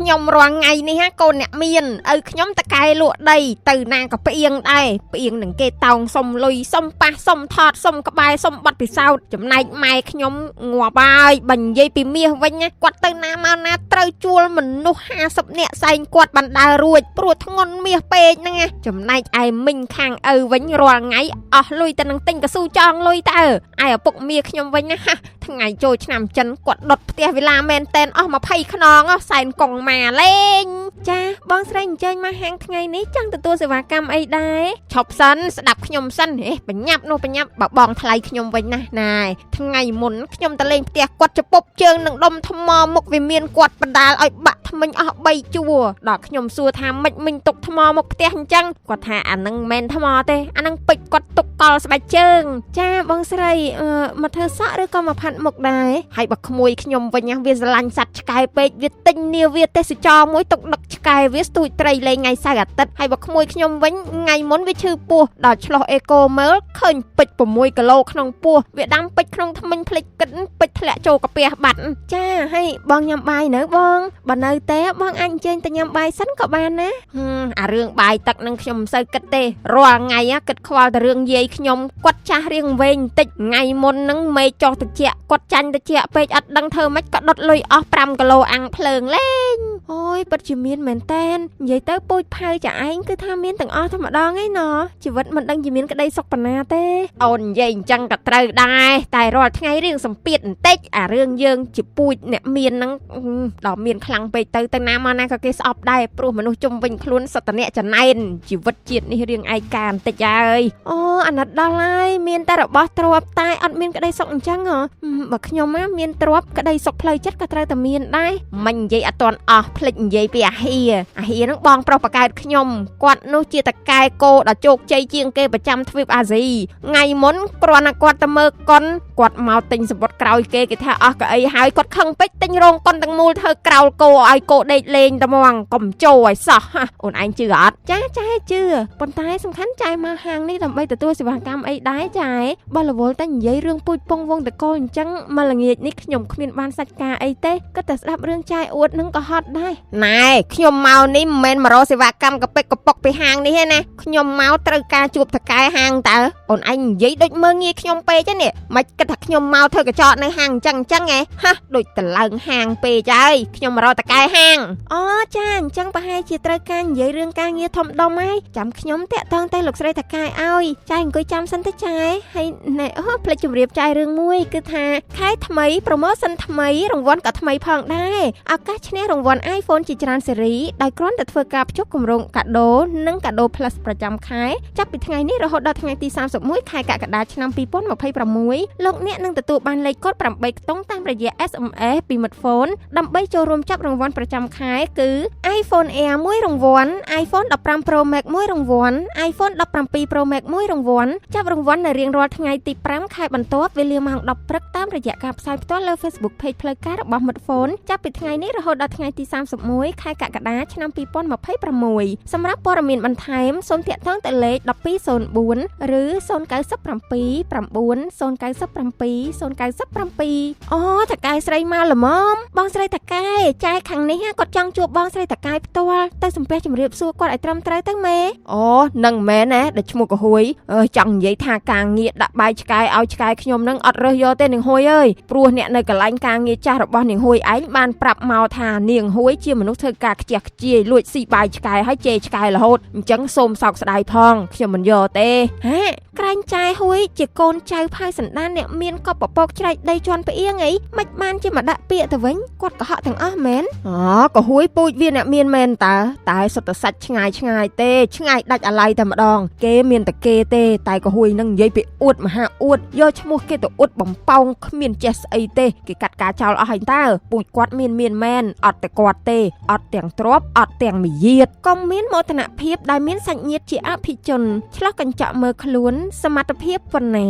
ខ្ញុំរាល់ថ្ងៃនេះកូនអ្នកមានឪខ្ញុំតកែលក់ដីទៅណាក៏ផ្អៀងដែរផ្អៀងនឹងគេតោងសុំលុយសុំប៉ះសុំថតសុំក្បែរសុំបាត់ពិសោធន៍ចំណែកម៉ែខ្ញុំងាប់ហើយបើនិយាយពីមាសវិញគាត់ទៅណាមកណាត្រូវជួលមនុស្ស50នាក់សែងគាត់បណ្ដើររួចព្រោះធ្ងន់មាសពេកហ្នឹងចំណែកឯមីងខាងឪវិញរាល់ថ្ងៃអស់លុយទៅនឹងទិញកស៊ូចងលុយតើឯឪពុកមាសខ្ញុំវិញណាថ្ងៃចូលឆ្នាំចិនគាត់ដុតផ្ទះវិឡាមែនតែនអស់20ខ្នងសែនកងម៉ាលេងចាបងស្រីអញ្ជើញមកហាងថ្ងៃនេះចង់ទទួលសេវាកម្មអីដែរឈប់សិនស្ដាប់ខ្ញុំសិនបញ្ញាប់នោះបញ្ញាប់បើបងថ្លៃខ្ញុំវិញណាណាថ្ងៃមុនខ្ញុំទៅលេងផ្ទះគាត់ចពុបជើងនឹងដុំថ្មមុខវាមានគាត់បណ្ដាលឲ្យបាក់ថ្មិញអស់3ជួរដល់ខ្ញុំសួរថាម៉េចមិញទុកថ្មមុខផ្ទះអញ្ចឹងគាត់ថាអានឹងមិនមែនថ្មទេអានឹងពេជ្រគាត់ទុកកលស្បែកជើងចាបងស្រីមកធ្វើសក់ឬក៏មកផាត់មុខដែរហើយបើក្មួយខ្ញុំវិញវាស្រឡាញ់សត្វឆ្កែពេកវាទិញនាវាទេសចរមួយទុកដឹកឆ្កែវាស្ទូចត្រីលេងថ្ងៃសៅរ៍អាទិត្យហើយបើក្មួយខ្ញុំវិញថ្ងៃមុនវាឈឺពោះដល់ឆ្លោះអេកូមើលឃើញពេជ្រ6គីឡូក្នុងពោះវាដាំពេជ្រក្នុងថ្មិញភ្លេចគិតពេជ្រធ្លាក់ចូលកាពះបាត់ចាហើយបងញ៉ាំបាយនៅបងបើនៅទេបងអាចអញ្ជើញទៅញ៉ាំបាយសិនក៏បានណាអារឿងបាយទឹកនឹងខ្ញុំមិនសូវគិតទេរាល់ថ្ងៃគិតខ្វល់តែរឿងយាយខ្ញុំគាត់ចាស់រៀងវែងបន្តិចថ្ងៃមុនហ្នឹងមេចោះតិចគាត់ចាញ់តិចពេកអត់ដឹងធ្វើម៉េចក៏ដុតលុយអស់5គីឡូអាំងភ្លើងលេងអូយពិតជាមានមែនតែននិយាយទៅពូជផៅចាឯងគឺថាមានទាំងអស់តែម្ដងឯណោះជីវិតមិនដឹងជាមានក្តីសុខប៉ុណ្ណាទេអូននិយាយអញ្ចឹងក៏ត្រូវដែរតែរាល់ថ្ងៃរឿងសម្ពាធបន្តិចអារឿងយើងជាពូជអ្នកមានហ្នឹងដល់មានខ្លាំងពេកទៅណាមកណាក៏គេស្អប់ដែរព្រោះមនុស្សជុំវិញខ្លួនសត្វអ្នកចំណែនជីវិតជាតិនេះរឿងឯកាបន្តិចហើយអូអាណិតដល់ហើយមានតែរបស់ទ្រព្យតែអត់មានក្តីសុខអញ្ចឹងហ៎បើខ្ញុំមានទ្រព្យក្តីសុខផ្លូវចិត្តក៏ត្រូវតែមានដែរមិននិយាយអត់ទាន់អស់ភ្លេចនិយាយពីអាហៀហ្នឹងបងប្រុសបកើតខ្ញុំគាត់នោះជាតកែគោដ៏ជោគជ័យជាងគេប្រចាំទ្វីបអាស៊ីថ្ងៃមុនគ្រាន់តែគាត់ទៅមើលកុនគាត់មកទិញសម្បត្តិក្រោយគេថាអស់កៅអីហើយគាត់ខឹងពេកទិញរោងកុនទាំងមូលធ្វើក្រោលគោឲ្យគោដេកលេងតែហ្មងកុំចូលឲ្យសោះអូនឯងជឿអត់ចាជឿប៉ុន្តែសំខាន់ចាយមកហាងនេះដើម្បីទទួលសេវាកម្មអីដែរចាយបើរវល់តែនិយាយរឿងពូជពងវងតកលអញ្ចឹងមកល្ងាចនេះខ្ញុំគ្មានបានសាច់ការអីទេក៏តែស្ដាប់រឿងចាយអួតនឹងក៏ហត់ដែរណែខ្ញុំមកនេះមិនមែនមករកសេវាកម្មកពិកកប៉ុកពីហាងនេះទេណាខ្ញុំមកត្រូវការជួបថកែហាងតើអូនឯងនិយាយដូចមើងងាយខ្ញុំពេកទេនេះមិនគិតថាខ្ញុំមកធ្វើកញ្ចក់នៅហាងអញ្ចឹងដូចតឡើងហាងពេកហើយខ្ញុំមករកថកែហាងអូចាអញ្ចឹងប្រហែលជាត្រូវការនិយាយរឿងការងារធំដុំហើយចាំខ្ញុំតាក់ទងទៅលោកស្រីថកែឲ្យចាយអង្គុយចាំសិនទៅចាយហើយណែផ្លេចជម្រាបចាយរឿងមួយគឺថាខែថ្មី promotion ថ្មីរង្វាន់ក៏ថ្មីផងដែរឱកាសឈ្នះរង្វាន់ iPhone ជាច្រើនស៊េរីដោយគ្រាន់តែធ្វើការភ្ជាប់គម្រោងកាដូនិងកាដូ Plus ប្រចាំខែចាប់ពីថ្ងៃនេះរហូតដល់ថ្ងៃទី31ខែកក្កដាឆ្នាំ2026លោកអ្នកនឹងទទួលបានលេខកូដ8ខ្ទង់តាមរយៈ SMS ពីមិត្តហ្វូនដើម្បីចូលរួមចាប់រង្វាន់ប្រចាំខែគឺ iPhone Air 1រង្វាន់ iPhone 15 Pro Max 1រង្វាន់ iPhone 17 Pro Max 1រង្វាន់ចាប់រង្វាន់នៅរៀងរាល់ថ្ងៃទី5ខែបន្ទាប់វេលាម៉ោង10ព្រឹកតាមរយៈការផ្សាយផ្ទាល់លើ Facebook Page ផ្លូវការរបស់មិត្តហ្វូនចាប់ពីថ្ងៃនេះរហូតដល់ថ្ងៃទី31ខែកក្កដាឆ្នាំ2026សម្រាប់ព័ត៌មានបន្ថែមសូមទាក់ទងទៅលេខ1204ឬ097 9 097 អូតកែស្រីមកល្មមបងស្រីតកែចាយខាងនេះគាត់ចង់ជួបបងស្រីតកែផ្ទាល់ទៅសំពះជម្រាបសួរគាត់ឲ្យត្រឹមត្រូវទៅមេអូនឹងមែនណាដែលឈ្មោះកហួយចង់និយាយថាការងារដាក់បាយឆ្កែឲ្យឆ្កែខ្ញុំនឹងអត់រើសយកទេនាងហួយអើយព្រោះអ្នកនៅកន្លែងការងារចាស់របស់នាងហួយឯងបានប្រាប់មកថានាងហួយជាមនុស្សធ្វើការខ្ជះខ្ជាយលួចស៊ីបាយឆ្កែឲ្យជេរឆ្កែរហូតអញ្ចឹងសូមសោកស្ដាយផងខ្ញុំមិនយកទេក្រែងចាយហួយជាកូនចៅផៅសណ្ដានអ្នកមានកបពកច្រែកដីជន់ផ្អៀងអីមិនបានជាមកដាក់ពាក្យទៅវិញគាត់កុហកទាំងអស់មែនក៏ហួយពូជវាអ្នកមានមែនតែសុទ្ធតែសាច់ឆ្ងាយទេឆ្ងាយដាច់អាឡ័យតែម្ដងគេមានតែគេទេតែក៏ហួយនឹងនិយាយពីអួតមហាអួតយកឈ្មោះគេទៅអួតបំប៉ោងគ្មានចេះស្អីទេគេកាត់ការចោលអស់ហើយតើពូជគាត់មានមែនអត់តែគាត់ទេអត់ទាំងទ្រព្យអត់ទាំងមាយាទក៏មានមោទនភាពដែលមានសាច់ញាតិជាអភិជនឆ្លោះកញ្ចក់មើលខ្លួនសមត្ថភាពប៉ុណ្ណា